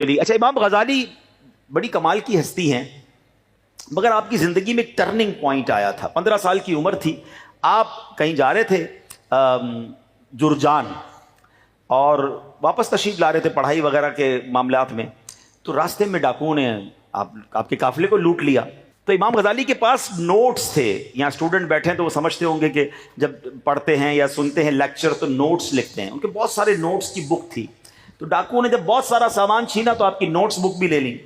چلیے اچھا، امام غزالی بڑی کمال کی ہستی ہیں، مگر آپ کی زندگی میں ایک ٹرننگ پوائنٹ آیا تھا. 15 سال کی عمر تھی، آپ کہیں جا رہے تھے جرجان، اور واپس تشریف لا رہے تھے پڑھائی وغیرہ کے معاملات میں. تو راستے میں ڈاکوؤں نے آپ کے قافلے کو لوٹ لیا. تو امام غزالی کے پاس نوٹس تھے. یہاں اسٹوڈنٹ بیٹھے ہیں تو وہ سمجھتے ہوں گے کہ جب پڑھتے ہیں یا سنتے ہیں لیکچر تو نوٹس لکھتے ہیں. ان کے بہت سارے نوٹس کی بک تھی. تو ڈاکوؤں نے جب بہت سارا سامان چھینا تو آپ کی نوٹس بک بھی لے لی.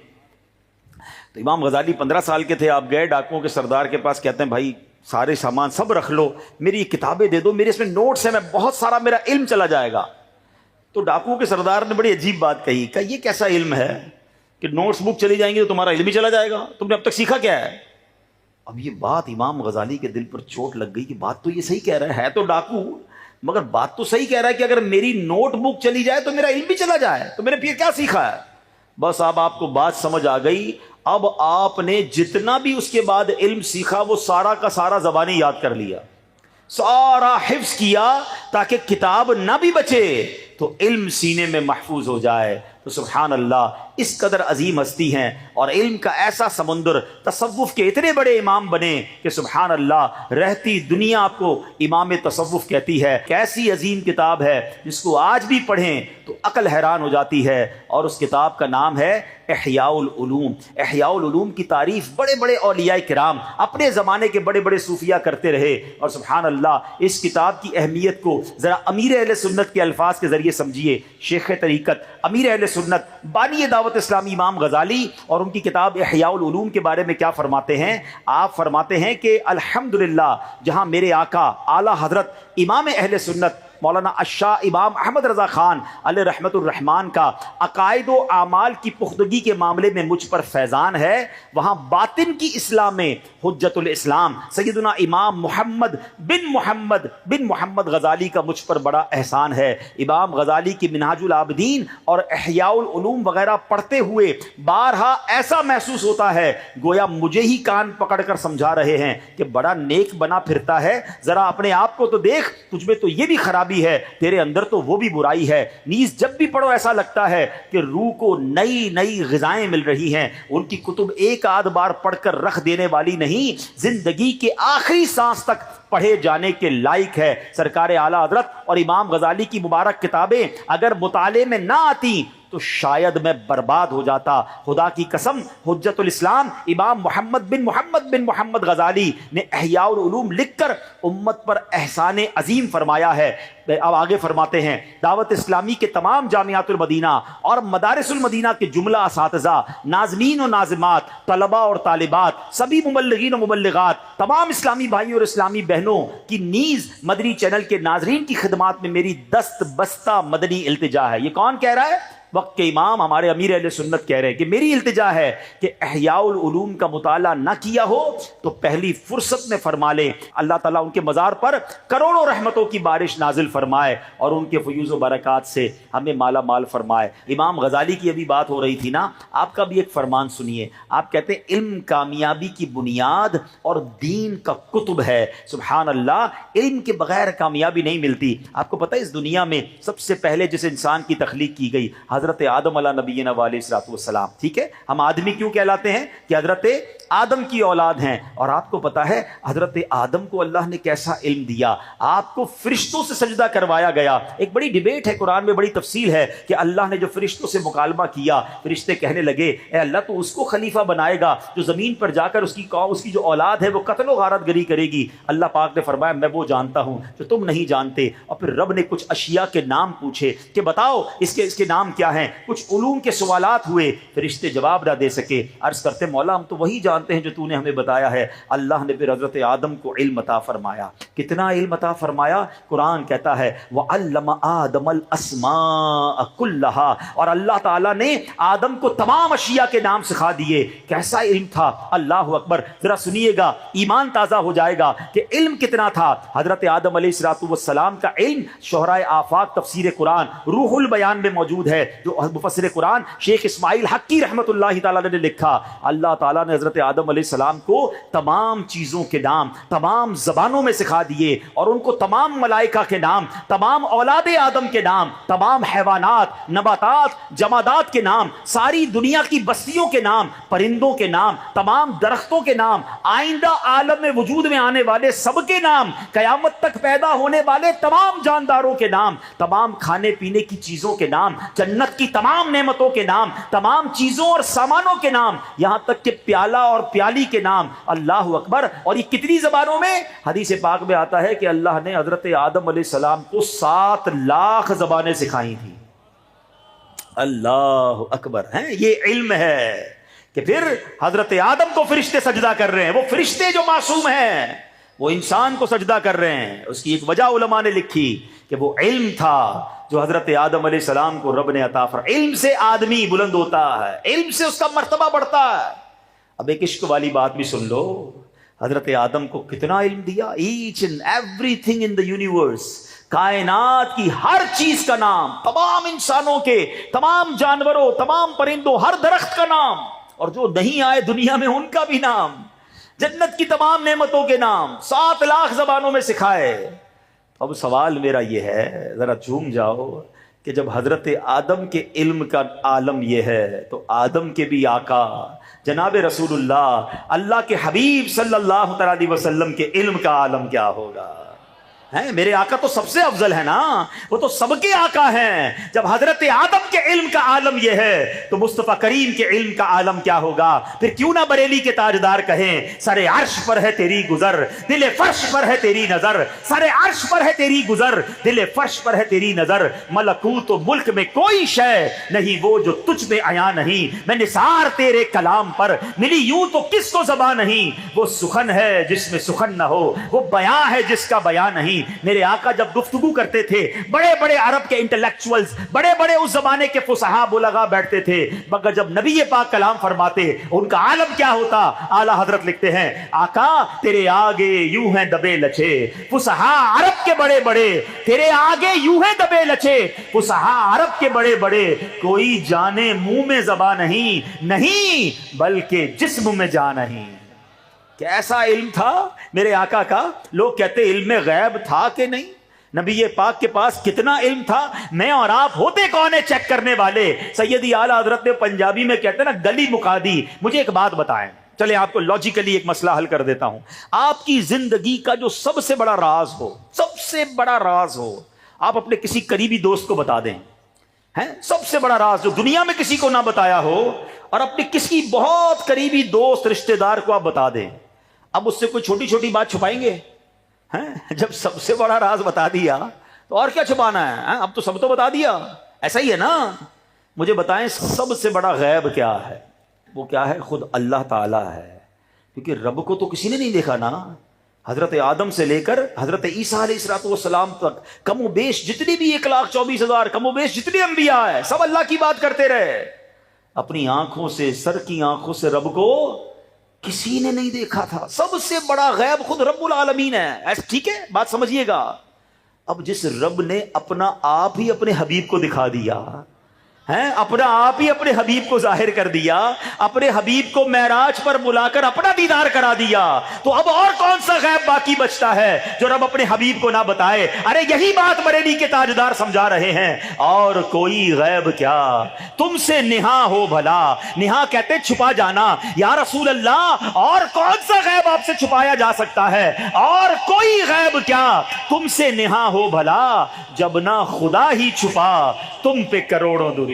تو امام غزالی 15 سال کے تھے، آپ گئے ڈاکوؤں کے سردار کے پاس، کہتے ہیں بھائی سارے سامان سب رکھ لو، میری یہ کتابیں دے دو، میرے اس میں نوٹس ہیں، میں بہت سارا میرا علم چلا جائے گا. تو ڈاکوؤں کے سردار نے بڑی عجیب بات کہی کہ یہ کیسا علم ہے کہ نوٹس بک چلی جائیں گی تو تمہارا علم ہی چلا جائے گا، تم نے اب تک سیکھا کیا ہے؟ اب یہ بات امام غزالی کے دل پر چوٹ لگ گئی کہ بات تو یہ صحیح کہہ رہا ہے تو ڈاکو، مگر بات تو صحیح کہہ رہا ہے کہ اگر میری نوٹ بک چلی جائے تو میرا علم بھی چلا جائے، تو میں نے پھر کیا سیکھا ہے؟ بس اب آپ کو بات سمجھ آ گئی. اب آپ نے جتنا بھی اس کے بعد علم سیکھا وہ سارا کا سارا زبانی یاد کر لیا، سارا حفظ کیا تاکہ کتاب نہ بھی بچے تو علم سینے میں محفوظ ہو جائے. تو سبحان اللہ، اس قدر عظیم ہستی ہیں اور علم کا ایسا سمندر، تصوف کے اتنے بڑے امام بنے کہ سبحان اللہ رہتی دنیا آپ کو امام تصوف کہتی ہے. کیسی عظیم کتاب ہے جس کو آج بھی پڑھیں تو عقل حیران ہو جاتی ہے، اور اس کتاب کا نام ہے احیاء العلوم. احیاء العلوم کی تعریف بڑے بڑے اولیاء کرام اپنے زمانے کے بڑے بڑے صوفیہ کرتے رہے. اور سبحان اللہ اس کتاب کی اہمیت کو ذرا امیر اہل سنت کے الفاظ کے ذریعے سمجھیے. شیخ طریقت امیر اہل سنت بانی دعوت اسلامی امام غزالی اور ان کی کتاب احیاء العلوم کے بارے میں کیا فرماتے ہیں؟ آپ فرماتے ہیں کہ الحمدللہ جہاں میرے آقا اعلیٰ حضرت امام اہل سنت مولانا الشاہ امام احمد رضا خان علیہ رحمت الرحمان کا عقائد و اعمال کی پختگی کے معاملے میں مجھ پر فیضان ہے، وہاں باطن کی اصلاح میں حجت الاسلام سیدنا امام محمد بن محمد غزالی کا مجھ پر بڑا احسان ہے. امام غزالی کی منہاج العابدین اور احیاء العلوم وغیرہ پڑھتے ہوئے بارہا ایسا محسوس ہوتا ہے گویا مجھے ہی کان پکڑ کر سمجھا رہے ہیں کہ بڑا نیک بنا پھرتا ہے، ذرا اپنے آپ کو تو دیکھ، تجھ میں تو یہ بھی خرابی ہے، تیرے اندر تو وہ بھی برائی ہے. نیز جب بھی پڑھو ایسا لگتا ہے کہ روح کو نئی نئی غذائیں مل رہی ہیں. ان کی کتب ایک آدھ بار پڑھ کر رکھ دینے والی نہیں، زندگی کے آخری سانس تک پڑھے جانے کے لائق ہے. سرکار اعلیٰ حضرت اور امام غزالی کی مبارک کتابیں اگر مطالعے میں نہ آتی تو شاید میں برباد ہو جاتا. خدا کی قسم حجت الاسلام امام بن محمد غزالی نے احیاء العلوم لکھ کر امت پر احسان عظیم فرمایا ہے. اب آگے فرماتے ہیں دعوت اسلامی کے تمام جامعات المدینہ اور مدارس المدینہ کے جملہ اساتذہ، ناظمین و ناظمات، طلباء اور طالبات، سبھی مبلغین و مبلغات، تمام اسلامی بھائیوں اور اسلامی بہنوں کی نیز مدنی چینل کے ناظرین کی خدمات میں میری دست بستہ مدنی التجا ہے. یہ کون کہہ رہا ہے؟ وقت کے امام ہمارے امیر اہل سنت کہہ رہے ہیں کہ میری التجا ہے کہ احیاء العلوم کا مطالعہ نہ کیا ہو تو پہلی فرصت میں فرما لیں. اللہ تعالیٰ ان کے مزار پر کروڑوں رحمتوں کی بارش نازل فرمائے اور ان کے فیوز و برکات سے ہمیں مالا مال فرمائے. امام غزالی کی ابھی بات ہو رہی تھی نا، آپ کا بھی ایک فرمان سنیے. آپ کہتے ہیں علم کامیابی کی بنیاد اور دین کا کتب ہے. سبحان اللہ، علم کے بغیر کامیابی نہیں ملتی. آپ کو پتہ ہے اس دنیا میں سب سے پہلے جس انسان کی تخلیق کی گئی حضرت آدم علیہ نبینا علیہ الصلوۃ والسلام. ٹھیک ہے، ہم آدمی کیوں کہلاتے ہیں؟ کہ حضرت آدم کی اولاد ہیں. اور آپ کو پتا ہے حضرت آدم کو اللہ نے کیسا علم دیا؟ آپ کو فرشتوں سے سجدہ کروایا گیا. ایک بڑی ڈیبیٹ ہے قرآن میں، بڑی تفصیل ہے کہ اللہ نے جو فرشتوں سے مکالمہ کیا، فرشتے کہنے لگے اے اللہ تو اس کو خلیفہ بنائے گا جو زمین پر جا کر اس کی قوم، اس کی جو اولاد ہے وہ قتل و غارت گری کرے گی. اللہ پاک نے فرمایا میں وہ جانتا ہوں جو تم نہیں جانتے. اور پھر رب نے کچھ اشیاء کے نام پوچھے کہ بتاؤ اس کے نام کیا ہیں. کچھ علوم کے سوالات ہوئے، فرشتے جواب نہ دے سکے. عرض کرتے مولا ہم تو وہی جانتے ہیں جو تو نے ہمیں بتایا ہے. اللہ نے پھر حضرت آدم کو علم عطا فرمایا. کتنا علم عطا فرمایا؟ قرآن کہتا ہے وَعَلَّمَ آدَمَ الْأَسْمَاءَ كُلَّهَا، اور اللہ تعالیٰ نے آدم کو تمام اشیاء کے نام سکھا دیے. کیسا علم تھا؟ اللہ اکبر. ذرا سنیے گا، ایمان تازہ ہو جائے گا کہ علم کتنا تھا. حضرت آدم علیہ الصلوۃ والسلام کا علم شہرائے آفاق تفسیر قرآن روح البیان میں موجود ہے. جو مفسر قرآن شیخ اسماعیل حقی رحمۃ اللہ تعالیٰ نے لکھا، اللہ تعالیٰ نے حضرت آدم علیہ السلام کو تمام چیزوں کے نام تمام زبانوں میں سکھا دیے، اور ان کو تمام ملائکہ کے نام، تمام اولاد آدم کے نام، تمام حیوانات، نباتات، جمادات کے نام، ساری دنیا کی بستیوں کے نام، پرندوں کے نام، تمام درختوں کے نام، آئندہ عالم میں وجود میں آنے والے سب کے نام، قیامت تک پیدا ہونے والے تمام جانداروں کے نام، تمام کھانے پینے کی چیزوں کے نام، جنت کی تمام نعمتوں کے نام، تمام چیزوں اور سامانوں کے نام، یہاں تک کہ پیالہ اور پیالی کے نام۔ اللہ اکبر! اور یہ کتنی زبانوں میں؟ حدیث پاک میں آتا ہے کہ اللہ نے حضرت آدم علیہ السلام کو 7 لاکھ زبانیں سکھائی تھیں۔ اللہ اکبر! ہیں یہ علم ہے کہ پھر حضرت آدم کو فرشتے سجدہ کر رہے ہیں، وہ فرشتے جو معصوم ہیں وہ انسان کو سجدہ کر رہے ہیں۔ اس کی ایک وجہ علماء نے لکھی کہ وہ علم تھا جو حضرت آدم علیہ السلام کو رب نے عطا فرمایا۔ علم سے آدمی بلند ہوتا ہے، علم سے اس کا مرتبہ بڑھتا ہے۔ اب ایک عشق والی بات بھی سن لو، حضرت آدم کو کتنا علم دیا، each and everything in the universe, کائنات کی ہر چیز کا نام، تمام انسانوں کے، تمام جانوروں، تمام پرندوں، ہر درخت کا نام، اور جو نہیں آئے دنیا میں ان کا بھی نام، جنت کی تمام نعمتوں کے نام 7 لاکھ زبانوں میں سکھائے۔ اب سوال میرا یہ ہے، ذرا جھوم جاؤ کہ جب حضرت آدم کے علم کا عالم یہ ہے تو آدم کے بھی آقا جناب رسول اللہ، اللہ کے حبیب صلی اللہ علیہ وسلم کے علم کا عالم کیا ہوگا؟ ہیں میرے آقا تو سب سے افضل ہے نا، وہ تو سب کے آقا ہیں۔ جب حضرت آدم کے علم کا عالم یہ ہے تو مصطفیٰ کریم کے علم کا عالم کیا ہوگا؟ پھر کیوں نہ بریلی کے تاجدار کہیں سر عرش پر ہے تیری گزر، دل فرش پر ہے تیری نظر، سر عرش پر ہے تیری گزر، دل فرش پر ہے تیری نظر، ملکوت و ملک میں کوئی شے نہیں وہ جو تجھ میں عیاں نہیں، میں نثار تیرے کلام پر ملی یوں تو کس کو زبان نہیں، وہ سخن ہے جس میں سخن نہ ہو، وہ بیاں ہے جس کا بیاں نہیں۔ میرے آقا جب گفتگو کرتے تھے بڑے بڑے عرب کے انٹلیکچوئلز، بڑے بڑے اس زمانے کے فصحاء بلغاء بیٹھتے تھے، مگر جب نبی پاک کلام فرماتے ان کا عالم کیا ہوتا؟ اعلی حضرت لکھتے ہیں آقا تیرے آگے یوں ہیں دبے لچے، فصحاء عرب کے بڑے بڑے تیرے آگے یوں ہیں دبے لچے، فصحاء عرب کے بڑے بڑے کوئی جانے منہ میں زبان نہیں بلکہ جسم میں جان نہیں۔ کیسا علم تھا میرے آقا کا؟ لوگ کہتے علم غیب تھا کہ نہیں، نبی پاک کے پاس کتنا علم تھا، میں اور آپ ہوتے کون ہیں چیک کرنے والے؟ سیدی اعلی حضرت نے پنجابی میں کہتے ہیں نا گلی مکا دی۔ مجھے ایک بات بتائیں، چلے آپ کو لاجیکلی ایک مسئلہ حل کر دیتا ہوں۔ آپ کی زندگی کا جو سب سے بڑا راز ہو، سب سے بڑا راز ہو، آپ اپنے کسی قریبی دوست کو بتا دیں، ہیں سب سے بڑا راز جو دنیا میں کسی کو نہ بتایا ہو، اور اپنے کسی بہت قریبی دوست رشتہ دار کو آپ بتا دیں، اب اس سے کوئی چھوٹی چھوٹی بات چھپائیں گے؟ ہیں جب سب سے بڑا راز بتا دیا تو اور کیا چھپانا ہے؟ اب تو سب تو بتا دیا، ایسا ہی ہے نا؟ مجھے بتائیں سب سے بڑا غیب کیا ہے؟ وہ کیا ہے؟ خود اللہ تعالیٰ ہے، کیونکہ رب کو تو کسی نے نہیں دیکھا نا۔ حضرت آدم سے لے کر حضرت عیسیٰ علیہ السلام تک کم و بیش جتنی بھی 1,24,000 کم و بیش جتنے انبیاء ہیں سب اللہ کی بات کرتے رہے، اپنی آنکھوں سے، سر کی آنکھوں سے رب کو کسی نے نہیں دیکھا تھا۔ سب سے بڑا غیب خود رب العالمین ہے، ایسا ٹھیک ہے؟ بات سمجھیے گا۔ اب جس رب نے اپنا آپ ہی اپنے حبیب کو دکھا دیا ہیں، اپنا آپ ہی اپنے حبیب کو ظاہر کر دیا، اپنے حبیب کو معراج پر بلا کر اپنا دیدار کرا دیا، تو اب اور کون سا غیب باقی بچتا ہے جو رب اپنے حبیب کو نہ بتائے؟ ارے یہی بات بریلی کے تاجدار سمجھا رہے ہیں، اور کوئی غیب کیا تم سے نہا ہو بھلا۔ نہا کہتے چھپا جانا، یا رسول اللہ اور کون سا غیب آپ سے چھپایا جا سکتا ہے؟ اور کوئی غیب کیا تم سے نہا ہو بھلا، جب نہ خدا ہی چھپا تم پہ کروڑوں درود۔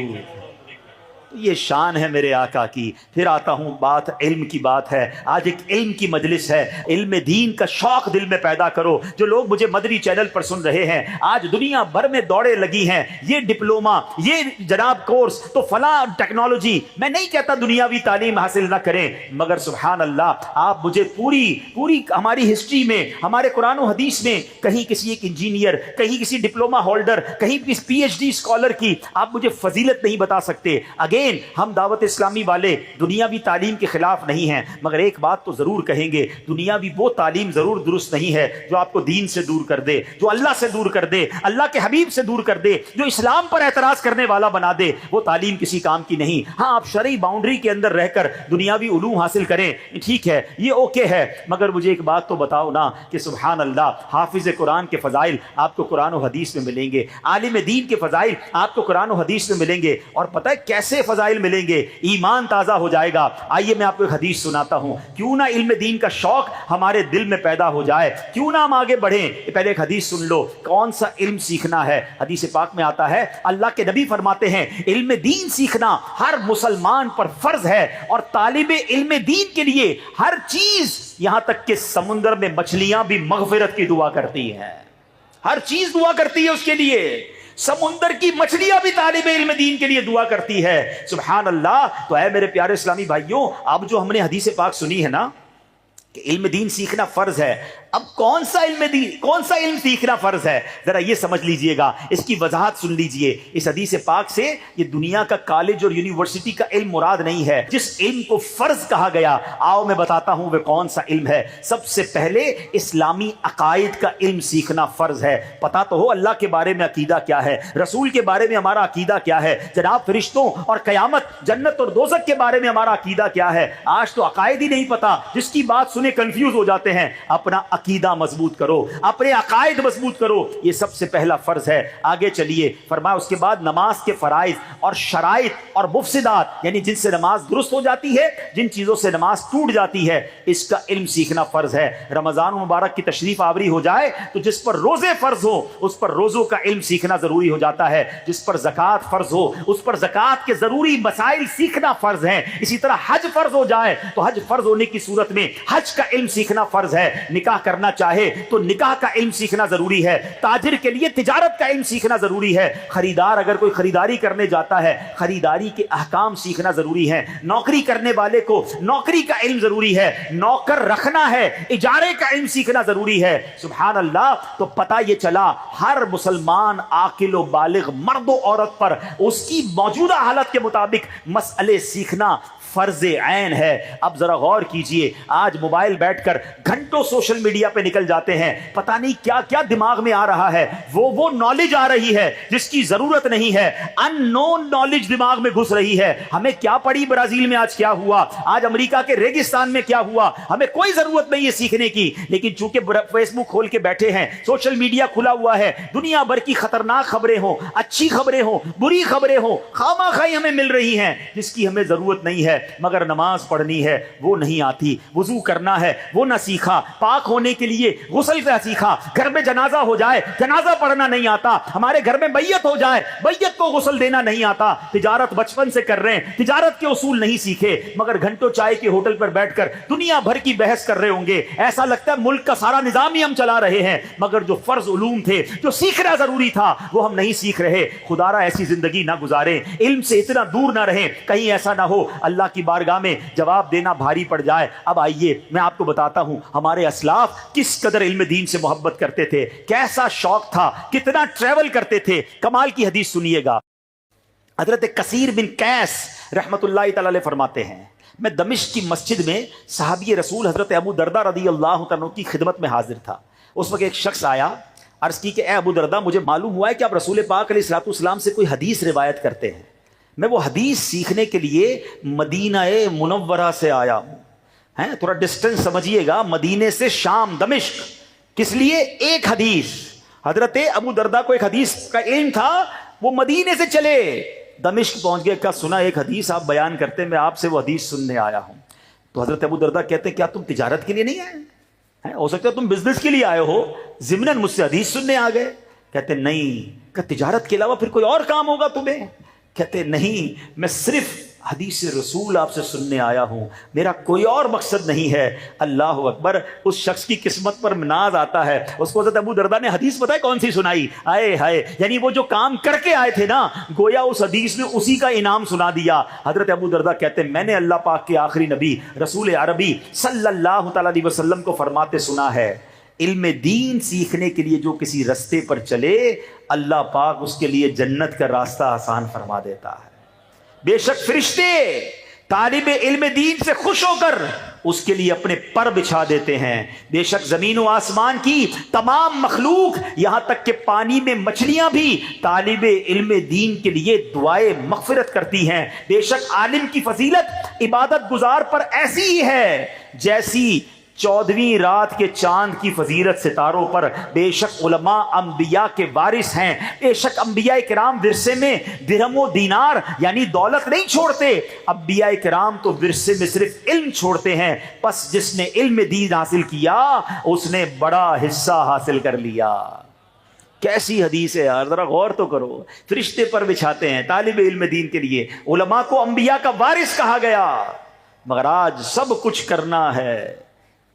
یہ شان ہے میرے آقا کی۔ پھر آتا ہوں، بات علم کی بات ہے، آج ایک علم کی مجلس ہے، علم دین کا شوق دل میں پیدا کرو۔ جو لوگ مجھے مدری چینل پر سن رہے ہیں، آج دنیا بھر میں دوڑیں لگی ہیں، یہ ڈپلوما، یہ جناب کورس، تو فلاں ٹیکنالوجی۔ میں نہیں کہتا دنیاوی تعلیم حاصل نہ کریں، مگر سبحان اللہ آپ مجھے پوری ہماری ہسٹری میں، ہمارے قرآن و حدیث میں کہیں کسی ایک انجینئر، کہیں کسی ڈپلوما ہولڈر، کہیں کسی PhD اسکالر کی آپ مجھے فضیلت نہیں بتا سکتے۔ اگین اگین ہم دعوت اسلامی والے دنیاوی تعلیم کے خلاف نہیں ہیں، مگر ایک بات تو ضرور کہیں گے، دنیاوی وہ تعلیم ضرور درست نہیں ہے جو آپ کو دین سے دور کر دے، جو اللہ سے دور کر دے، اللہ کے حبیب سے دور کر دے، جو اسلام پر اعتراض کرنے والا بنا دے، وہ تعلیم کسی کام کی نہیں۔ ہاں آپ شرعی باؤنڈری کے اندر رہ کر دنیاوی علوم حاصل کریں، ٹھیک ہے، یہ اوکے ہے، مگر مجھے ایک بات تو بتاؤ نا کہ سبحان اللہ، حافظ قرآن کے فضائل آپ کو قرآن و حدیث میں ملیں گے، عالم دین کے فضائل آپ کو قرآن و حدیث میں ملیں گے، اور پتہ ہے کیسے فضائل ملیں گے؟ ایمان تازہ ہو جائے گا۔ آئیے میں آپ کو ایک حدیث سناتا ہوں، کیوں نہ علم دین کا شوق ہمارے دل میں پیدا ہو جائے، کیوں نہ ہم آگے بڑھیں۔ پہلے ایک حدیث سن لو، کون سا علم سیکھنا ہے؟ حدیث پاک میں آتا ہے، اللہ کے نبی فرماتے ہیں علم دین سیکھنا ہر مسلمان پر فرض ہے، اور طالب علم دین کے لیے ہر چیز، یہاں تک کہ سمندر میں مچھلیاں بھی مغفرت کی دعا کرتی ہیں، ہر چیز دعا کرتی ہے اس کے لیے، سمندر کی مچھلیاں بھی طالب علم دین کے لیے دعا کرتی ہے۔ سبحان اللہ۔ تو اے میرے پیارے اسلامی بھائیوں، اب جو ہم نے حدیث پاک سنی ہے نا کہ علم دین سیکھنا فرض ہے، اب کون سا علم سیکھنا فرض ہے، ذرا یہ سمجھ لیجئے گا، اس کی وضاحت سن لیجئے۔ اس حدیث پاک سے یہ دنیا کا کالج اور یونیورسٹی کا علم مراد نہیں ہے، جس علم کو فرض کہا گیا، آؤ میں بتاتا ہوں وہ کون سا علم ہے۔ سب سے پہلے اسلامی عقائد کا علم سیکھنا فرض ہے۔ پتا تو ہو اللہ کے بارے میں عقیدہ کیا ہے، رسول کے بارے میں ہمارا عقیدہ کیا ہے، جناب فرشتوں اور قیامت، جنت اور دوزخ کے بارے میں ہمارا عقیدہ کیا ہے۔ آج تو عقائد ہی نہیں پتا، جس کی بات سنے کنفیوز ہو جاتے ہیں۔ اپنا عقیدہ مضبوط کرو، اپنے عقائد مضبوط کرو، یہ سب سے پہلا فرض ہے۔ آگے چلیے، فرمایا اس کے بعد نماز کے فرائض اور شرائط اور مفسدات، یعنی جن سے نماز درست ہو جاتی ہے، جن چیزوں سے نماز ٹوٹ جاتی ہے، اس کا علم سیکھنا فرض ہے۔ رمضان مبارک کی تشریف آوری ہو جائے تو جس پر روزے فرض ہو اس پر روزوں کا علم سیکھنا ضروری ہو جاتا ہے، جس پر زکوٰۃ فرض ہو اس پر زکوٰۃ کے ضروری مسائل سیکھنا فرض ہے۔ اسی طرح حج فرض ہو جائے تو حج فرض ہونے کی صورت میں حج کا علم سیکھنا فرض ہے۔ نکاح کرنا چاہے تو نکاح کا علم سیکھنا ضروری ہے۔ تاجر کے لیے تجارت کا علم سیکھنا ضروری ہے۔ خریدار اگر کوئی خریداری کرنے جاتا ہے، خریداری کے احکام سیکھنا ضروری ہے۔ نوکری کرنے والے کو نوکری کا علم ضروری ہے۔ نوکر رکھنا ہے، اجارے کا علم سیکھنا ضروری ہے۔ سبحان اللہ۔ تو پتہ یہ چلا ہر مسلمان عاقل و بالغ مرد و عورت پر اس کی موجودہ حالت کے مطابق مسئلے سیکھنا فرض عین ہے۔ اب ذرا غور کیجئے، آج موبائل بیٹھ کر گھنٹوں سوشل میڈیا پہ نکل جاتے ہیں، پتہ نہیں کیا کیا دماغ میں آ رہا ہے، وہ نالج آ رہی ہے جس کی ضرورت نہیں ہے، ان نون نالج دماغ میں گھس رہی ہے۔ ہمیں کیا پڑی برازیل میں آج کیا ہوا، آج امریکہ کے ریگستان میں کیا ہوا، ہمیں کوئی ضرورت نہیں ہے سیکھنے کی، لیکن چونکہ فیس بک کھول کے بیٹھے ہیں، سوشل میڈیا کھلا ہوا ہے، دنیا بھر کی خطرناک خبریں ہوں، اچھی خبریں ہوں، بری خبریں ہوں، خواہ خواہ ہمیں مل رہی ہیں، جس کی ہمیں ضرورت نہیں ہے، مگر نماز پڑھنی ہے وہ نہیں آتی، وضو کرنا ہے وہ نہ سیکھا، پاک ہونے کے لیے غسل نہ سیکھا، گھر میں جنازہ ہو جائے جنازہ پڑھنا نہیں آتا، ہمارے گھر میں میت ہو جائے میت کو غسل دینا نہیں آتا، تجارت بچپن سے کر رہے ہیں، تجارت کے اصول نہیں سیکھے، مگر گھنٹوں چائے کے ہوٹل پر بیٹھ کر دنیا بھر کی بحث کر رہے ہوں گے، ایسا لگتا ہے ملک کا سارا نظام ہی ہم چلا رہے ہیں، مگر جو فرض علوم تھے، جو سیکھنا ضروری تھا، وہ ہم نہیں سیکھ رہے۔ خدا را ایسی زندگی نہ گزاریں، علم سے اتنا دور نہ رہیں، کہیں ایسا نہ ہو اللہ کی بارگاہ میں جواب دینا بھاری پڑ جائے۔ اب آئیے میں آپ کو بتاتا ہوں ہمارے اسلاف کس قدر علم دین سے محبت کرتے تھے، کیسا شوق تھا، کتنا ٹریول کرتے تھے۔ کمال کی حدیث سنیے گا، حضرت کثیر بن قیس رحمت اللہ تعالی علیہ فرماتے ہیں، میں دمشق کی مسجد میں صحابی رسول حضرت ابو دردہ رضی اللہ عنہ کی خدمت میں حاضر تھا۔ اس وقت ایک شخص آیا، عرض کی کہ اے ابو دردہ، مجھے معلوم ہوا ہے کہ آپ رسول پاک علیہ الصلوۃ والسلام سے کوئی حدیث روایت کرتے ہیں، میں وہ حدیث سیکھنے کے لیے مدینہ منورہ سے آیا ہوں۔ تھوڑا ڈسٹنس سمجھیے گا، مدینے سے شام دمشق، کس لیے؟ ایک حدیث۔ حضرت ابو دردہ کو ایک حدیث کا علم تھا، وہ مدینے سے چلے دمشق پہنچ گئے، کیا سنا ایک حدیث آپ بیان کرتے، میں آپ سے وہ حدیث سننے آیا ہوں۔ تو حضرت ابو دردہ کہتے ہیں کیا تم تجارت کے لیے نہیں آئے؟ ہو سکتا ہے تم بزنس کے لیے آئے ہو، ضمناً مجھ سے حدیث سننے آ گئے۔ کہتے نہیں، کہ تجارت کے علاوہ پھر کوئی اور کام ہوگا تمہیں؟ کہتے نہیں، میں صرف حدیث رسول آپ سے سننے آیا ہوں، میرا کوئی اور مقصد نہیں ہے۔ اللہ اکبر۔ اس شخص کی قسمت پر ناز آتا ہے، اس کو حضرت ابو دردہ نے حدیث پتہ ہے کون سی سنائی؟ آئے ہائے، یعنی وہ جو کام کر کے آئے تھے نا، گویا اس حدیث میں اسی کا انعام سنا دیا۔ حضرت ابو دردہ کہتے ہیں میں نے اللہ پاک کے آخری نبی رسول عربی صلی اللہ تعالی علیہ وسلم کو فرماتے سنا ہے، علم دین سیکھنے کے لیے جو کسی رستے پر چلے، اللہ پاک اس کے لیے جنت کا راستہ آسان فرما دیتا ہے۔ بے شک فرشتے طالب علم دین سے خوش ہو کر اس کے لیے اپنے پر بچھا دیتے ہیں. بے شک زمین و آسمان کی تمام مخلوق یہاں تک کہ پانی میں مچھلیاں بھی طالب علم دین کے لیے دعائے مغفرت کرتی ہیں. بے شک عالم کی فضیلت عبادت گزار پر ایسی ہی ہے جیسی 14ویں رات کے چاند کی فضیلت ستاروں پر. بے شک علماء انبیاء کے وارث ہیں. بے شک انبیاء کرام ورثے میں درہم و دینار یعنی دولت نہیں چھوڑتے. انبیاء کرام تو ورثے میں صرف علم چھوڑتے ہیں. بس جس نے علم دین حاصل کیا اس نے بڑا حصہ حاصل کر لیا. کیسی حدیث ہے یار، ذرا غور تو کرو. فرشتے پر بچھاتے ہیں طالب علم دین کے لیے. علماء کو انبیاء کا وارث کہا گیا. مگر آج سب کچھ کرنا ہے،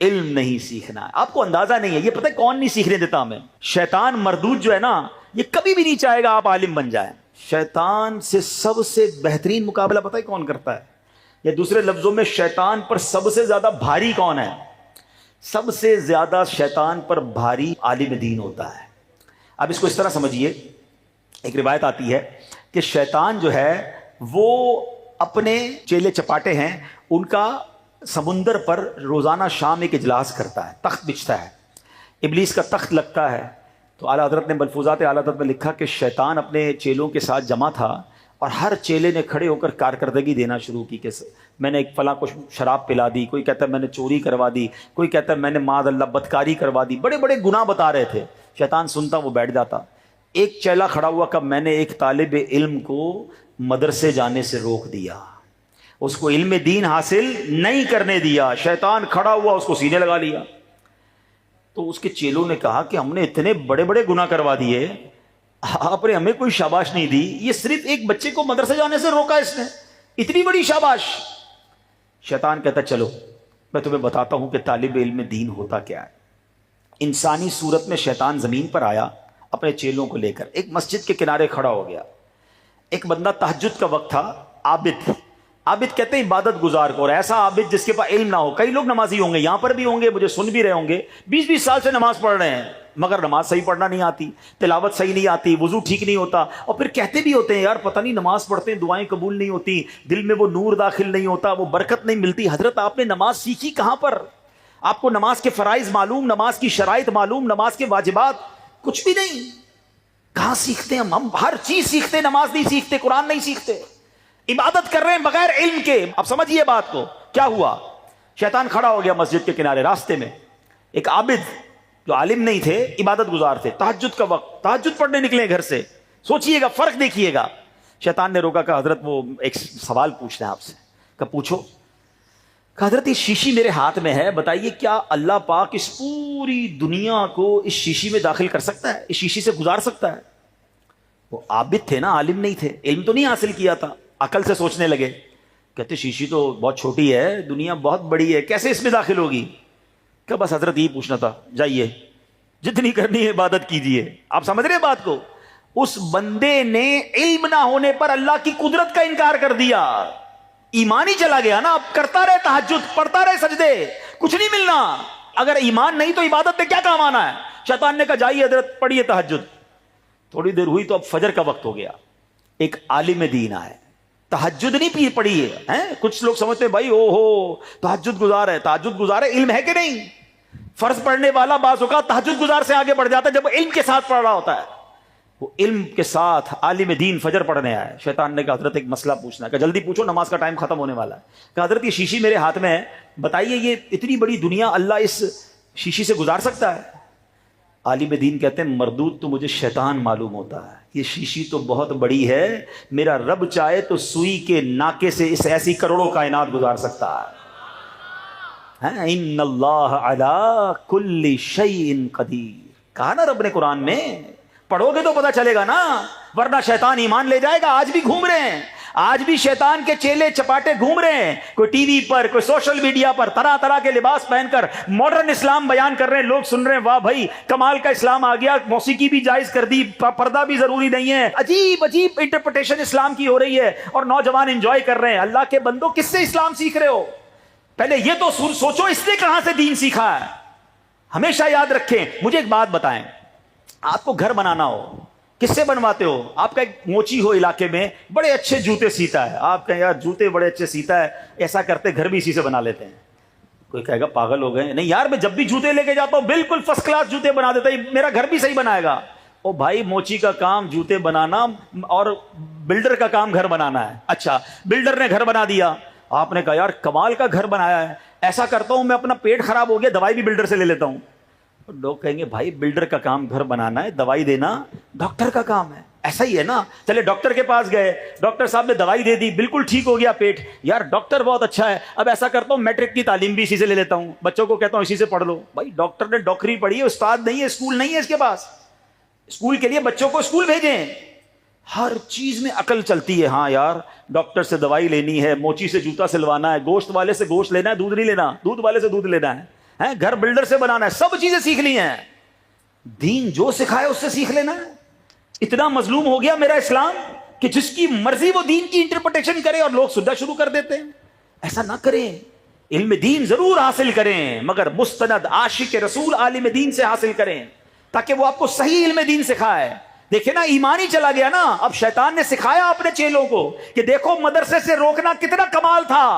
علم نہیں سیکھنا ہے. آپ کو اندازہ نہیں ہے، یہ پتہ ہے کون نہیں سیکھنے دیتا ہمیں؟ شیطان مردود جو ہے نا، یہ کبھی بھی نہیں چاہے گا آپ عالم بن جائیں. شیطان سے سب سے بہترین مقابلہ پتہ ہے کون کرتا ہے؟ یا دوسرے لفظوں میں شیطان پر سب سے زیادہ بھاری کون ہے؟ سب سے زیادہ شیطان پر بھاری عالم دین ہوتا ہے. اب اس کو اس طرح سمجھیے، ایک روایت آتی ہے کہ شیطان جو ہے وہ اپنے چیلے چپاٹے ہیں ان کا سمندر پر روزانہ شام ایک اجلاس کرتا ہے، تخت بچھتا ہے. ابلیس کا تخت لگتا ہے. تو اعلیٰ حضرت نے ملفوظات اعلیٰ حضرت میں لکھا کہ شیطان اپنے چیلوں کے ساتھ جمع تھا اور ہر چیلے نے کھڑے ہو کر کارکردگی دینا شروع کی کہ میں نے ایک فلاں کو شراب پلا دی، کوئی کہتا ہے میں نے چوری کروا دی، کوئی کہتا ہے میں نے معاذ اللہ بدکاری کروا دی. بڑے بڑے گناہ بتا رہے تھے. شیطان سنتا، وہ بیٹھ جاتا. ایک چیلا کھڑا ہوا کہ میں نے ایک طالب علم کو مدرسے جانے سے روک دیا، اس کو علم دین حاصل نہیں کرنے دیا. شیطان کھڑا ہوا، اس کو سینے لگا لیا. تو اس کے چیلوں نے کہا کہ ہم نے اتنے بڑے بڑے گناہ کروا دیے، آپ نے ہمیں کوئی شاباش نہیں دی. یہ صرف ایک بچے کو مدرسے جانے سے روکا اس نے، اتنی بڑی شاباش. شیطان کہتا چلو میں تمہیں بتاتا ہوں کہ طالب علم دین ہوتا کیا ہے. انسانی صورت میں شیطان زمین پر آیا اپنے چیلوں کو لے کر، ایک مسجد کے کنارے کھڑا ہو گیا. ایک بندہ تہجد کا وقت تھا، عابد کہتے ہیں عبادت گزار کو، اور ایسا عابد جس کے پاس علم نہ ہو. کئی لوگ نمازی ہوں گے، یہاں پر بھی ہوں گے، مجھے سن بھی رہے ہوں گے، 20 سال سے نماز پڑھ رہے ہیں مگر نماز صحیح پڑھنا نہیں آتی، تلاوت صحیح نہیں آتی، وضو ٹھیک نہیں ہوتا. اور پھر کہتے بھی ہوتے ہیں یار پتہ نہیں نماز پڑھتے ہیں دعائیں قبول نہیں ہوتی، دل میں وہ نور داخل نہیں ہوتا، وہ برکت نہیں ملتی. حضرت آپ نے نماز سیکھی کہاں پر؟ آپ کو نماز کے فرائض معلوم، نماز کی شرائط معلوم، نماز کے واجبات کچھ بھی نہیں. کہاں سیکھتے ہیں ہم؟ ہر چیز سیکھتے، نماز نہیں سیکھتے، قرآن نہیں سیکھتے، عبادت کر رہے ہیں بغیر علم کے. اب سمجھیے بات کو. کیا ہوا؟ شیطان کھڑا ہو گیا مسجد کے کنارے راستے میں. ایک عابد جو عالم نہیں تھے، عبادت گزار تھے، تہجد کا وقت، تہجد پڑھنے نکلے گھر سے. سوچئے گا، فرق دیکھیے گا. شیطان نے روکا کہ حضرت وہ ایک سوال پوچھنا ہے آپ سے. کہ پوچھو. کہ حضرت یہ شیشی میرے ہاتھ میں ہے، بتائیے کیا اللہ پاک اس پوری دنیا کو اس شیشی میں داخل کر سکتا ہے، اس شیشی سے گزار سکتا ہے؟ وہ عابد تھے نا، عالم نہیں تھے، علم تو نہیں حاصل کیا تھا. عقل سے سوچنے لگے. کہتے شیشی تو بہت چھوٹی ہے، دنیا بہت بڑی ہے، کیسے اس میں داخل ہوگی؟ کہ بس حضرت یہی پوچھنا تھا، جائیے جتنی کرنی ہے عبادت کیجیے. آپ سمجھ رہے بات کو؟ اس بندے نے علم نہ ہونے پر اللہ کی قدرت کا انکار کر دیا. ایمان ہی چلا گیا نا. اب کرتا رہے تہجد، پڑھتا رہے سجدے، کچھ نہیں ملنا. اگر ایمان نہیں تو عبادت میں کیا کام آنا ہے؟ شیطان نے کہا جائیے حضرت پڑھیے تہجد. تھوڑی دیر ہوئی تو اب فجر کا وقت ہو گیا. ایک عالم دین آئے، تہجد نہیں پڑھی ہے. کچھ لوگ سمجھتے ہیں بھائی او ہو تہجد گزار ہے، تہجد گزار ہے، علم ہے کہ نہیں؟ فرض پڑھنے والا بعض اوقات تہجد گزار سے آگے بڑھ جاتا ہے جب علم کے ساتھ پڑھ رہا ہوتا ہے. وہ علم کے ساتھ عالم دین فجر پڑھنے آئے. شیطان نے کہا حضرت ایک مسئلہ پوچھنا ہے. کہ جلدی پوچھو، نماز کا ٹائم ختم ہونے والا ہے. کہ حضرت یہ شیشی میرے ہاتھ میں ہے، بتائیے یہ اتنی بڑی دنیا اللہ اس شیشی سے گزار سکتا ہے؟ عالم دین کہتے ہیں مردود تو مجھے شیطان معلوم ہوتا ہے، یہ شیشی تو بہت بڑی ہے، میرا رب چاہے تو سوئی کے ناکے سے اس ایسی کروڑوں کائنات گزار سکتا ہے. ان اللہ علی کل شیء قدیر، کہا نا رب نے قرآن میں. پڑھو گے تو پتہ چلے گا نا، ورنہ شیطان ایمان لے جائے گا. آج بھی گھوم رہے ہیں، آج بھی شیطان کے چیلے چپاٹے گھوم رہے ہیں. کوئی ٹی وی پر، کوئی سوشل میڈیا پر طرح طرح کے لباس پہن کر ماڈرن اسلام بیان کر رہے ہیں. لوگ سن رہے ہیں واہ بھائی کمال کا اسلام آ گیا، موسیقی بھی جائز کر دی، پردہ بھی ضروری نہیں ہے. عجیب عجیب انٹرپریٹیشن اسلام کی ہو رہی ہے اور نوجوان انجوائے کر رہے ہیں. اللہ کے بندو کس سے اسلام سیکھ رہے ہو؟ پہلے یہ تو سوچو اس نے کہاں سے دین سیکھا ہے. ہمیشہ یاد رکھیں. مجھے ایک بات بتائیں، آپ کو گھر بنانا ہو، کس سے بنواتے ہو؟ آپ کا ایک موچی ہو علاقے میں بڑے اچھے جوتے سیتا ہے، آپ کہیں یار جوتے بڑے اچھے سیتا ہے، ایسا کرتے گھر بھی اسی سے بنا لیتے ہیں. کوئی کہے گا پاگل ہو گئے. نہیں یار، میں جب بھی جوتے لے کے جاتا ہوں بالکل فرسٹ کلاس جوتے بنا دیتا ہے، میرا گھر بھی صحیح بنائے گا. او بھائی، موچی کا کام جوتے بنانا اور بلڈر کا کام گھر بنانا ہے. اچھا، بلڈر نے گھر بنا دیا، آپ نے کہا یار کمال کا گھر بنایا ہے، ایسا کرتا ہوں میں اپنا پیٹ خراب ہو گیا دوائی بھی بلڈر سے لے لیتا ہوں. لوگ کہیں گے بھائی بلڈر کا کام گھر بنانا ہے، دوائی دینا ڈاکٹر کا کام ہے. ایسا ہی ہے نا. چلے ڈاکٹر کے پاس گئے، ڈاکٹر صاحب نے دوائی دے دی، بالکل ٹھیک ہو گیا پیٹ. یار ڈاکٹر بہت اچھا ہے، اب ایسا کرتا ہوں میٹرک کی تعلیم بھی اسی سے لے لیتا ہوں، بچوں کو کہتا ہوں اسی سے پڑھ لو. بھائی ڈاکٹر نے ڈاکٹری پڑھی ہے، استاد نہیں ہے، اسکول نہیں ہے اس کے پاس. اسکول کے لیے بچوں کو اسکول بھیجیں. ہر چیز میں عقل چلتی ہے. ہاں یار، ڈاکٹر سے دوائی لینی ہے، موچی سے جوتا سلوانا ہے، گوشت والے سے گوشت لینا ہے، دودھ نہیں لینا، دودھ والے سے دودھ لینا ہے، گھر بلڈر سے بنانا ہے، سب چیزیں سیکھ لی ہیں. دین جو سکھائے اس سے سیکھ لینا ہے. اتنا مظلوم ہو گیا میرا اسلام کہ جس کی مرضی وہ دین کی انٹرپریٹیشن کرے اور لوگ سننا شروع کر دیتے ہیں. ایسا نہ کریں. علم دین ضرور حاصل کریں، مگر مستند عاشق رسول عالم دین سے حاصل کریں تاکہ وہ آپ کو صحیح علم دین سکھائے. دیکھیں نا، ایمان ہی چلا گیا نا. اب شیطان نے سکھایا اپنے چیلوں کو کہ دیکھو مدرسے سے روکنا کتنا کمال تھا،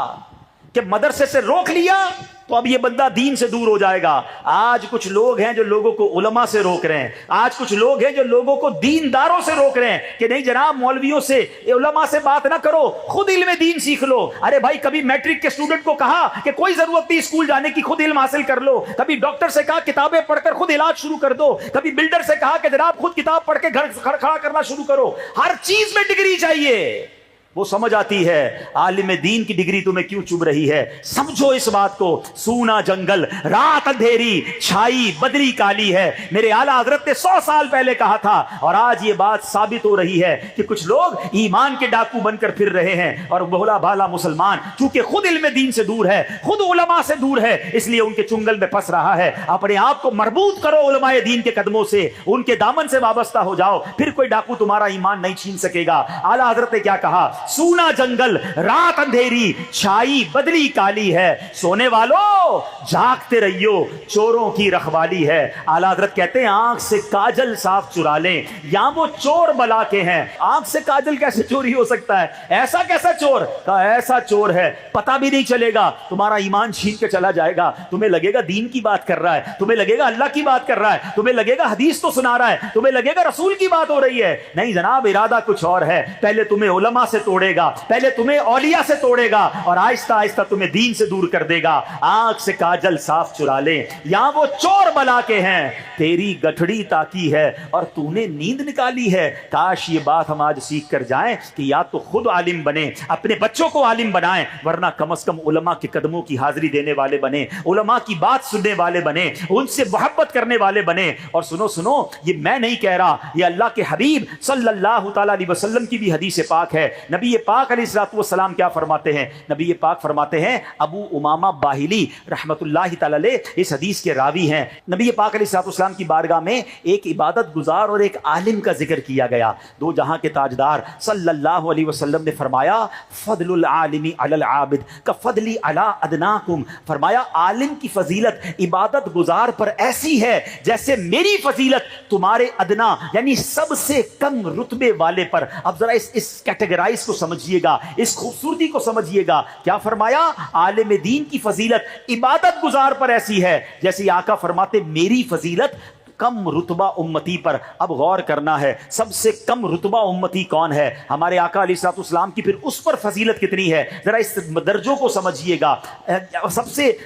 کہ مدرسے سے روک لیا تو اب یہ بندہ دین سے دور ہو جائے گا. آج کچھ لوگ ہیں جو لوگوں کو علماء سے روک رہے ہیں، آج کچھ لوگ ہیں جو لوگوں کو دینداروں سے روک رہے ہیں کہ نہیں جناب مولویوں سے علماء سے بات نہ کرو، خود علم دین سیکھ لو. ارے بھائی، کبھی میٹرک کے اسٹوڈنٹ کو کہا کہ کوئی ضرورت نہیں اسکول جانے کی، خود علم حاصل کر لو. کبھی ڈاکٹر سے کہا کتابیں پڑھ کر خود علاج شروع کر دو. کبھی بلڈر سے کہا کہ جناب خود کتاب پڑھ کے گھر کھڑا کرنا شروع کرو. ہر چیز میں ڈگری چاہیے. وہ سمجھ آتی ہے عالم دین کی ڈگری تمہیں کیوں چبھ رہی ہے. سمجھو اس بات کو. سونا جنگل، رات اندھیری، چھائی بدری کالی ہے. میرے اعلیٰ حضرت نے 100 سال پہلے کہا تھا اور آج یہ بات ثابت ہو رہی ہے کہ کچھ لوگ ایمان کے ڈاکو بن کر پھر رہے ہیں اور بھولا بھالا مسلمان چونکہ خود علم دین سے دور ہے، خود علماء سے دور ہے، اس لیے ان کے چنگل میں پھنس رہا ہے. اپنے آپ کو مربوط کرو علماء دین کے قدموں سے، ان کے دامن سے وابستہ ہو جاؤ، پھر کوئی ڈاکو تمہارا ایمان نہیں چھین سکے گا. اعلیٰ حضرت نے کیا کہا؟ سونا جنگل، رات اندھیری، چھائی بدری کالی ہے. سونے والو جاگتے رہیو، چوروں کی رکھوالی ہے. اعلیٰ حضرت کہتے ہیں آنکھ سے کاجل صاف چرا لیں، یہاں وہ چور بلا کے ہیں. آنکھ سے کاجل کیسے چوری ہو سکتا ہے؟ ایسا کیسا چور؟ کہا ایسا چور ہے پتہ بھی نہیں چلے گا، تمہارا ایمان چھین کے چلا جائے گا. تمہیں لگے گا دین کی بات کر رہا ہے، تمہیں لگے گا اللہ کی بات کر رہا ہے، تمہیں لگے گا حدیث تو سنا رہا ہے، تمہیں لگے گا رسول کی بات ہو رہی ہے. نہیں جناب، ارادہ کچھ اور ہے. پہلے تمہیں علماء سے توڑے گا، پہلے تمہیں اولیاء سے توڑے گا اور آہستہ آہستہ تمہیں دین سے دور کر دے گا. آنکھ سے کاجل صاف چرا لے، یہاں وہ چور بلا کے ہیں. تیری گٹھڑی تاکی ہے اور تو نے نیند نکالی ہے. کاش یہ بات ہم آج سیکھ کر جائیں کہ یا تو خود عالم بنیں، اپنے بچوں کو عالم بنائیں، ورنہ کم از کم علماء کے قدموں کی حاضری دینے والے بنیں، علماء کی بات سننے والے بنیں، ان سے محبت کرنے والے بنیں. اور سنو، یہ میں نہیں کہہ رہا، یہ اللہ کے حبیب صلی اللہ تعالی علیہ وسلم کی بھی حدیث پاک ہے. نبی پاک علیہ الصلوۃ والسلام کیا فرماتے ہیں؟ نبی پاک فرماتے ہیں، ابو امامہ باہلی رحمۃ اللہ تعالی علیہ اس حدیث کے راوی ہیں. نبی پاک علیہ الصلوۃ والسلام کی بارگاہ میں ایک عبادت گزار اور ایک عالم کا ذکر کیا گیا. دو جہاں کے تاجدار صلی اللہ علیہ وسلم نے فرمایا، فضل العالم علی العابد کفضلی علی ادناکم. فرمایا عالم کی فضیلت عبادت گزار پر ایسی ہے جیسے میری فضیلت تمہارے ادنا یعنی سب سے کم رتبے والے پر. اب ذرا اس کیٹیگرائز کو سمجھیے گا، اس خوبصورتی کو سمجھیے گا. کیا فرمایا؟ عالم دین کی فضیلت عبادت گزار پر ایسی ہے جیسے آقا فرماتے میری فضیلت کم رتبہ امتی پر. اب غور کرنا ہے، سب سے کم رتبہ امتی کون ہے؟ ہمارے آقا علیہ الصلوۃ والسلام کی. پھر اس پر فضیلت کتنی ہے؟ ذرا اس درجوں کو سمجھیے گا.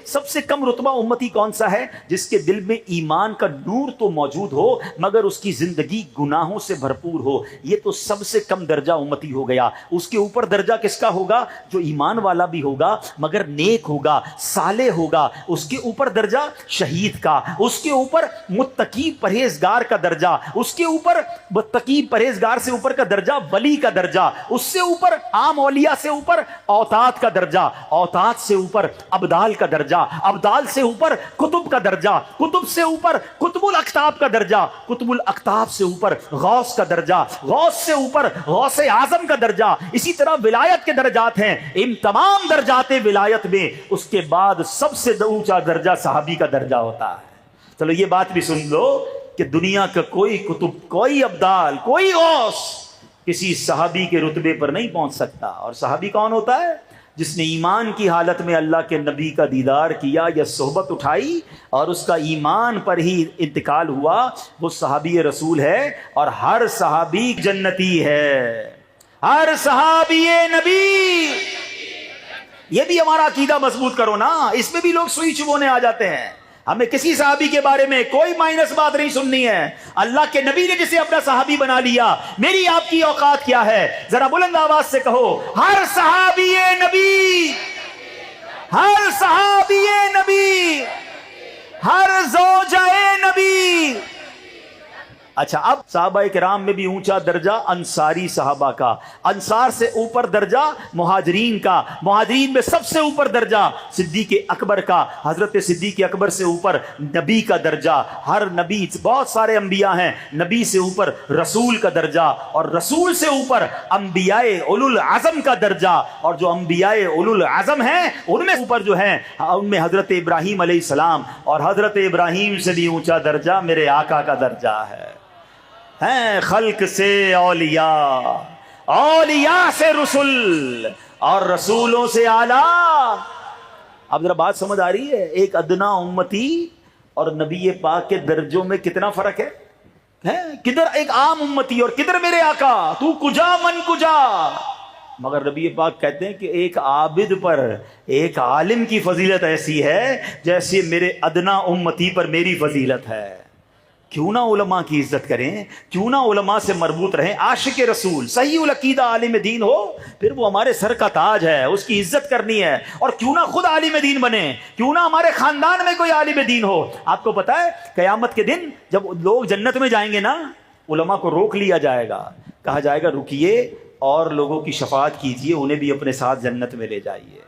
سب سے کم رتبہ امتی کون سا ہے؟ جس کے دل میں ایمان کا نور تو موجود ہو مگر اس کی زندگی گناہوں سے بھرپور ہو. یہ تو سب سے کم درجہ امتی ہو گیا. اس کے اوپر درجہ کس کا ہوگا؟ جو ایمان والا بھی ہوگا مگر نیک ہوگا، صالح ہوگا. اس کے اوپر درجہ شہید کا، اس کے اوپر متقی پرہیزگار کا درجہ، اس کے اوپر متقی پرہیزگار سے اوپر کا درجہ ولی کا درجہ، اس سے اوپر عام اولیاء سے اوپر اوتاد کا درجہ، اوتاد سے اوپر ابدال کا درجہ، ابدال سے اوپر کتب کا درجہ، کتب سے اوپر قطب الاقطاب کا درجہ، قطب الاقطاب سے اوپر غوث کا درجہ، غوث سے اوپر غوث اعظم کا درجہ. اسی طرح ولایت کے درجات ہیں. ان تمام درجات ولایت میں اس کے بعد سب سے اونچا درجہ صحابی کا درجہ ہوتا ہے. چلو یہ بات بھی سن لو کہ دنیا کا کوئی کتب، کوئی ابدال، کوئی غوث کسی صحابی کے رتبے پر نہیں پہنچ سکتا۔ اور صحابی کون ہوتا ہے؟ جس نے ایمان کی حالت میں اللہ کے نبی کا دیدار کیا یا صحبت اٹھائی اور اس کا ایمان پر ہی انتقال ہوا، وہ صحابی رسول ہے۔ اور ہر صحابی جنتی ہے، ہر صحابی نبی۔ یہ بھی ہمارا عقیدہ مضبوط کرو نا، اس میں بھی لوگ سوئی چبونے آ جاتے ہیں۔ ہمیں کسی صحابی کے بارے میں کوئی مائنس بات نہیں سننی ہے۔ اللہ کے نبی نے جسے اپنا صحابی بنا لیا، میری آپ کی اوقات کیا ہے؟ ذرا بلند آواز سے کہو، ہر صحابی نبی، ہر صحابی نبی، ہر زوجہ نبی۔ اچھا، اب صحابہ کرام میں بھی اونچا درجہ انصاری صحابہ کا، انصار سے اوپر درجہ مہاجرین کا، مہاجرین میں سب سے اوپر درجہ صدیق اکبر کا، حضرت صدیق اکبر سے اوپر نبی کا درجہ۔ ہر نبی، بہت سارے انبیاء ہیں، نبی سے اوپر رسول کا درجہ، اور رسول سے اوپر انبیاء اولو العزم کا درجہ۔ اور جو انبیاء اولو العزم ہیں ان میں اوپر جو ہیں، ان میں حضرت ابراہیم علیہ السلام، اور حضرت ابراہیم سے بھی اونچا درجہ میرے آقا کا درجہ ہے۔ ہیں خلق سے اولیاء، اولیاء سے رسول، اور رسولوں سے اعلیٰ۔ اب ذرا بات سمجھ آ رہی ہے؟ ایک ادنا امتی اور نبی پاک کے درجوں میں کتنا فرق ہے؟ کدھر ایک عام امتی اور کدھر میرے آقا، تو کجا من کجا۔ مگر نبی پاک کہتے ہیں کہ ایک عابد پر ایک عالم کی فضیلت ایسی ہے جیسے میرے ادنا امتی پر میری فضیلت ہے۔ کیوں نہ علماء کی عزت کریں، کیوں نہ علماء سے مربوط رہیں۔ عاشق رسول، صحیح العقیدہ عالم دین ہو، پھر وہ ہمارے سر کا تاج ہے، اس کی عزت کرنی ہے۔ اور کیوں نہ خود عالم دین بنے، کیوں نہ ہمارے خاندان میں کوئی عالم دین ہو۔ آپ کو پتا ہے قیامت کے دن جب لوگ جنت میں جائیں گے نا، علماء کو روک لیا جائے گا، کہا جائے گا رکیے اور لوگوں کی شفاعت کیجیے، انہیں بھی اپنے ساتھ جنت میں لے جائیے۔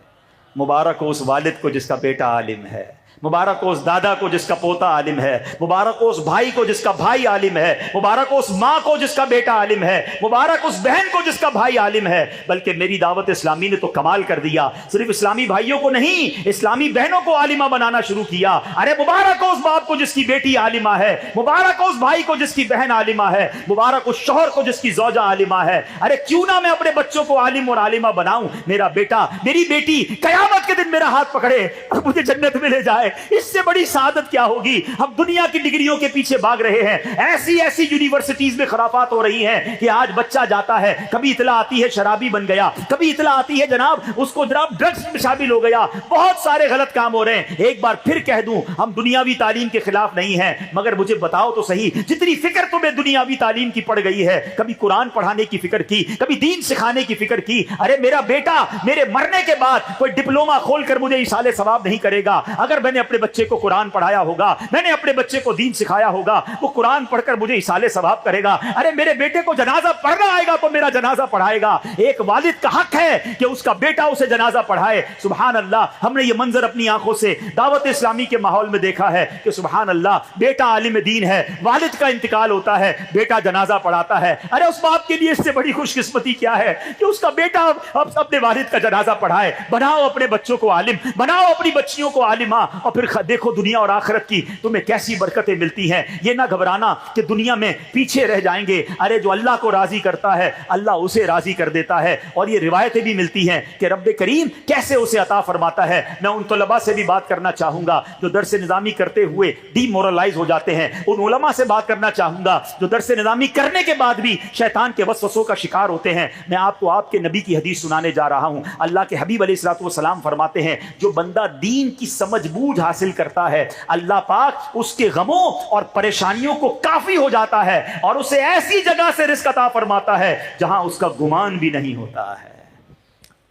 مبارک ہو اس والد کو جس کا بیٹا عالم ہے، مبارک ہو اس دادا کو جس کا پوتا عالم ہے، مبارک ہو اس بھائی کو جس کا بھائی عالم ہے، مبارک ہو اس ماں کو جس کا بیٹا عالم ہے، مبارک اس بہن کو جس کا بھائی عالم ہے۔ بلکہ میری دعوت اسلامی نے تو کمال کر دیا، صرف اسلامی بھائیوں کو نہیں، اسلامی بہنوں کو عالمہ بنانا شروع کیا۔ ارے مبارک ہو اس باپ کو جس کی بیٹی عالمہ ہے، مبارک ہو اس بھائی کو جس کی بہن عالمہ ہے، مبارک اس شوہر کو جس کی زوجہ عالمہ ہے۔ ارے کیوں نہ میں اپنے بچوں کو عالم اور عالمہ بناؤں، میرا بیٹا میری بیٹی قیامت کے دن میرا ہاتھ پکڑے اور مجھے جنت میں لے جائے، اس سے بڑی سعادت کیا ہوگی؟ ہم دنیا کی ڈگریوں کے پیچھے بھاگ رہے ہیں، ایسی ایسی یونیورسٹیز میں خرافات ہو رہی ہیں کہ آج بچہ جاتا ہے، کبھی اطلاع آتی ہے شرابی بن گیا، کبھی اطلاع آتی ہے جناب اس کو جناب ڈرگز میں شامل ہو گیا، بہت سارے غلط کام ہو رہے ہیں۔ ایک بار پھر کہہ دوں، ہم دنیاوی تعلیم کے خلاف نہیں ہیں، مگر مجھے بتاؤ تو صحیح، جتنی فکر تمہیں دنیاوی تعلیم کی پڑ گئی ہے، کبھی قرآن پڑھانے کی فکر کی، کبھی دین سکھانے کی فکر کی؟ ارے میرا بیٹا میرے مرنے کے بعد کوئی ڈپلوما کھول کر مجھے ایصال ثواب نہیں کرے گا۔ اگر میں نے اپنے بچے کو قرآن پڑھایا ہوگا، میں نے اپنے بچے کو دین سکھایا ہوگا، وہ قرآن پڑھ کر مجھے ایصال ثواب کرے گا۔ ارے میرے بیٹے کو جنازہ پڑھنا آئے گا تو میرا جنازہ پڑھائے گا۔ ایک والد کا حق ہے کہ اس کا بیٹا اسے جنازہ پڑھائے۔ سبحان اللہ، ہم نے یہ منظر اپنی آنکھوں سے دعوت اسلامی کے ماحول میں دیکھا ہے کہ سبحان اللہ، بیٹا عالم دین ہے، والد کا انتقال ہوتا ہے، بیٹا جنازہ پڑھاتا ہے۔ ارے اس باپ کے لیے اس سے بڑی خوش قسمتی کیا ہے کہ اس کا بیٹا اپنے والد کا جنازہ پڑھائے۔ بناؤ اپنے بچوں کو عالم، بناؤ اپنی بچیوں کو عالمہ، اور پھر دیکھو دنیا اور آخرت کی تمہیں کیسی برکتیں ملتی ہیں۔ یہ نہ گھبرانا کہ دنیا میں پیچھے رہ جائیں گے، ارے جو اللہ کو راضی کرتا ہے اللہ اسے راضی کر دیتا ہے۔ اور یہ روایتیں بھی ملتی ہیں کہ رب کریم کیسے اسے عطا فرماتا ہے۔ میں ان طلباء سے بھی بات کرنا چاہوں گا جو درس نظامی کرتے ہوئے ڈی مورلائز ہو جاتے ہیں، ان علماء سے بات کرنا چاہوں گا جو درس نظامی کرنے کے بعد بھی شیطان کے وسوسوں کا شکار ہوتے ہیں۔ میں آپ کو آپ کے نبی کی حدیث سنانے جا رہا ہوں۔ اللہ کے حبیب علیہ الصلوۃ والسلام فرماتے ہیں جو بندہ دین کی سمجھ بوجھ حاصل کرتا ہے، اللہ پاک اس کے غموں اور پریشانیوں کو کافی ہو جاتا ہے اور اسے ایسی جگہ سے رزق عطا فرماتا ہے جہاں اس کا گمان بھی نہیں ہوتا ہے۔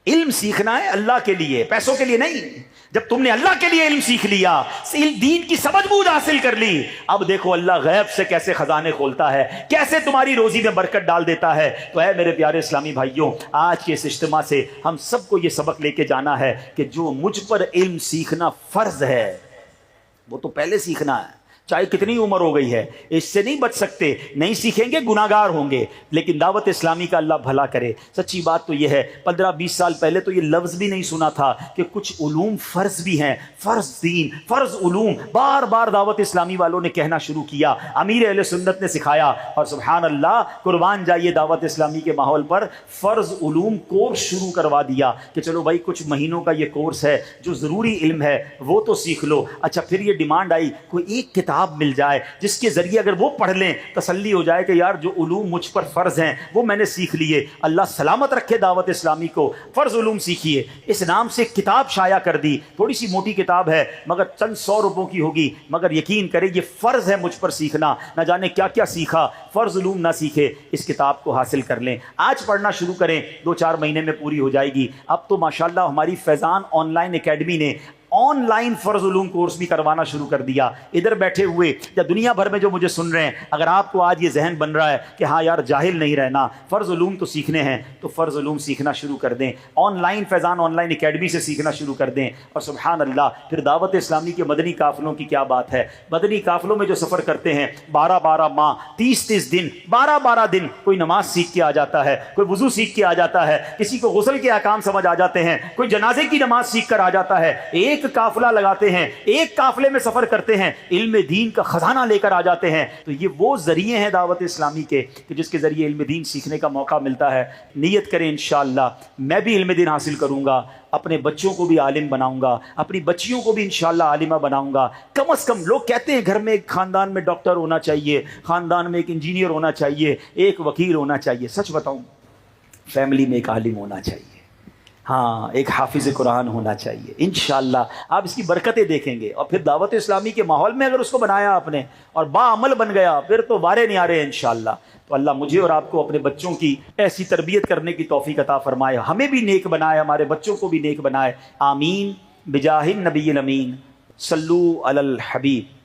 علم سیکھنا ہے اللہ کے لیے، پیسوں کے لیے نہیں۔ جب تم نے اللہ کے لیے علم سیکھ لیا، دین کی سمجھ بوجھ حاصل کر لی، اب دیکھو اللہ غیب سے کیسے خزانے کھولتا ہے، کیسے تمہاری روزی میں برکت ڈال دیتا ہے۔ تو اے میرے پیارے اسلامی بھائیوں، آج کے اس اجتماع سے ہم سب کو یہ سبق لے کے جانا ہے کہ جو مجھ پر علم سیکھنا فرض ہے وہ تو پہلے سیکھنا ہے۔ چاہے کتنی عمر ہو گئی ہے، اس سے نہیں بچ سکتے، نہیں سیکھیں گے گناہگار ہوں گے۔ لیکن دعوت اسلامی کا اللہ بھلا کرے، سچی بات تو یہ ہے 15-20 سال پہلے تو یہ لفظ بھی نہیں سنا تھا کہ کچھ علوم فرض بھی ہیں، فرض دین، فرض علوم بار بار دعوت اسلامی والوں نے کہنا شروع کیا، امیر اہل سنت نے سکھایا، اور سبحان اللہ قربان جائیے دعوت اسلامی کے ماحول پر فرض علوم کورس شروع کروا دیا کہ چلو بھائی کچھ مہینوں کا یہ کورس ہے، جو ضروری علم ہے وہ تو سیکھ لو۔ اچھا پھر یہ ڈیمانڈ آئی کوئی ایک کتاب مل جائے جس کے ذریعے اگر وہ پڑھ لیں تسلی ہو جائے کہ یار جو علوم مجھ پر فرض ہیں وہ میں نے سیکھ لیے۔ اللہ سلامت رکھے دعوت اسلامی کو، فرض علوم سیکھیے۔ اس نام سے کتاب شائع کر دی، تھوڑی سی موٹی کتاب ہے مگر چند 100 روپوں کی ہوگی، مگر یقین کرے یہ فرض ہے مجھ پر سیکھنا، نہ جانے کیا کیا سیکھا، فرض علوم نہ سیکھے، اس کتاب کو حاصل کر لیں، آج پڑھنا شروع کریں، 2-4 مہینے میں پوری ہو جائے گی۔ اب تو ماشاءاللہ ہماری فیضان آن لائن اکیڈمی نے آن لائن فرض علوم کورس بھی کروانا شروع کر دیا۔ ادھر بیٹھے ہوئے یا دنیا بھر میں جو مجھے سن رہے ہیں، اگر آپ کو آج یہ ذہن بن رہا ہے کہ ہاں یار جاہل نہیں رہنا، فرض علوم تو سیکھنے ہیں، تو فرض علوم سیکھنا شروع کر دیں، on line Faizan on line academy سے سیکھنا شروع کر دیں۔ اور سبحان اللہ پھر دعوت اسلامی کے مدنی قافلوں کی کیا بات ہے، مدنی قافلوں میں جو سفر کرتے ہیں 12 ماہ 30 دن 12 دن، کوئی نماز سیکھ کے آ جاتا ہے، کوئی وضو سیکھ کے آ جاتا ہے، کسی کو غسل کے احکام سمجھ آ جاتے ہیں، کوئی جنازے کی نماز سیکھ کر آ جاتا ہے، ایک قافلہ لگاتے ہیں، ایک قافلے میں سفر کرتے ہیں، علم دین کا خزانہ لے کر آ جاتے ہیں۔ تو یہ وہ ذریعے ہیں دعوت اسلامی کے کہ جس کے ذریعے علم دین سیکھنے کا موقع ملتا ہے۔ نیت کریں انشاءاللہ میں بھی علم دین حاصل کروں گا، اپنے بچوں کو بھی عالم بناؤں گا، اپنی بچیوں کو بھی انشاءاللہ عالمہ بناؤں گا۔ کم از کم لوگ کہتے ہیں گھر میں ایک خاندان میں ڈاکٹر ہونا چاہیے، خاندان میں ایک انجینئر ہونا چاہیے، ایک وکیل ہونا چاہیے۔ سچ بتاؤں فیملی میں ایک عالم ہونا چاہیے، ہاں ایک حافظ قرآن ہونا چاہیے۔ انشاءاللہ آپ اس کی برکتیں دیکھیں گے، اور پھر دعوت اسلامی کے ماحول میں اگر اس کو بنایا آپ نے اور باعمل بن گیا پھر تو وارے نہیں آ رہے انشاءاللہ۔ تو اللہ مجھے اور آپ کو اپنے بچوں کی ایسی تربیت کرنے کی توفیق عطا فرمائے، ہمیں بھی نیک بنائے، ہمارے بچوں کو بھی نیک بنائے، آمین بجاہ النبی الامین۔ صلو علی الحبیب۔